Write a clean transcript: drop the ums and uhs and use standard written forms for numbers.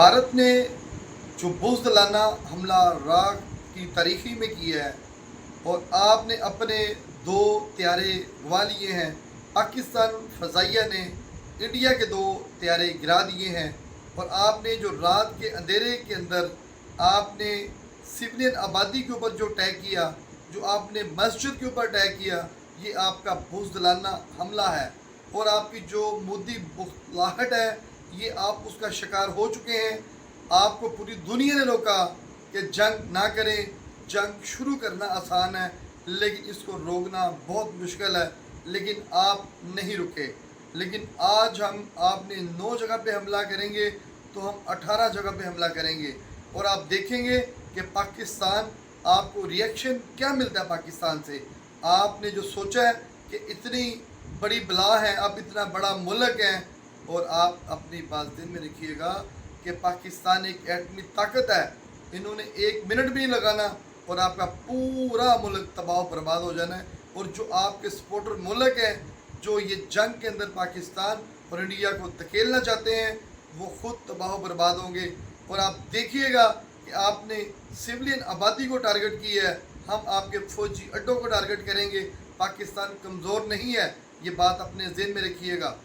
भारत ने जो बुज़दिलाना हमला इराक़ की तारीख़ी में किया है और आपने अपने 2 त्यारे गंवा लिए हैं। पाकिस्तान फ़ज़ाइया ने इंडिया के 2 त्यारे गिरा दिए हैं और आपने जो रात के अंधेरे के अंदर आपने सिविलियन आबादी के ऊपर जो अटैक किया, जो आपने मस्जिद के ऊपर अटैक किया, ये आपका बुज़दिलाना हमला है। और आपकी जो मोदी बुखलाहट है, ये आप उसका शिकार हो चुके हैं। आपको पूरी दुनिया ने रोका कि जंग ना करें, जंग शुरू करना आसान है लेकिन इसको रोकना बहुत मुश्किल है, लेकिन आप नहीं रुके। लेकिन आज हम आपने 9 जगह पे हमला करेंगे तो हम 18 जगह पे हमला करेंगे और आप देखेंगे कि पाकिस्तान आपको रिएक्शन क्या मिलता है पाकिस्तान से। आपने जो सोचा है कि इतनी बड़ी बला है, आप इतना बड़ा मुल्क है, और आप अपनी बात दिन में रखिएगा कि पाकिस्तान एक एटमी ताकत है। इन्होंने 1 मिनट भी नहीं लगाना और आपका पूरा मुल्क तबाह बर्बाद हो जाना है। और जो आपके सपोर्टर मुल्क हैं, जो ये जंग के अंदर पाकिस्तान और इंडिया को धकेलना चाहते हैं, वो ख़ुद तबाह बर्बाद होंगे। और आप देखिएगा कि आपने सिविलियन आबादी को टारगेट किया है, हम आपके फ़ौजी अड्डों को टारगेट करेंगे। पाकिस्तान कमज़ोर नहीं है, ये बात अपने ज़हन में रखिएगा।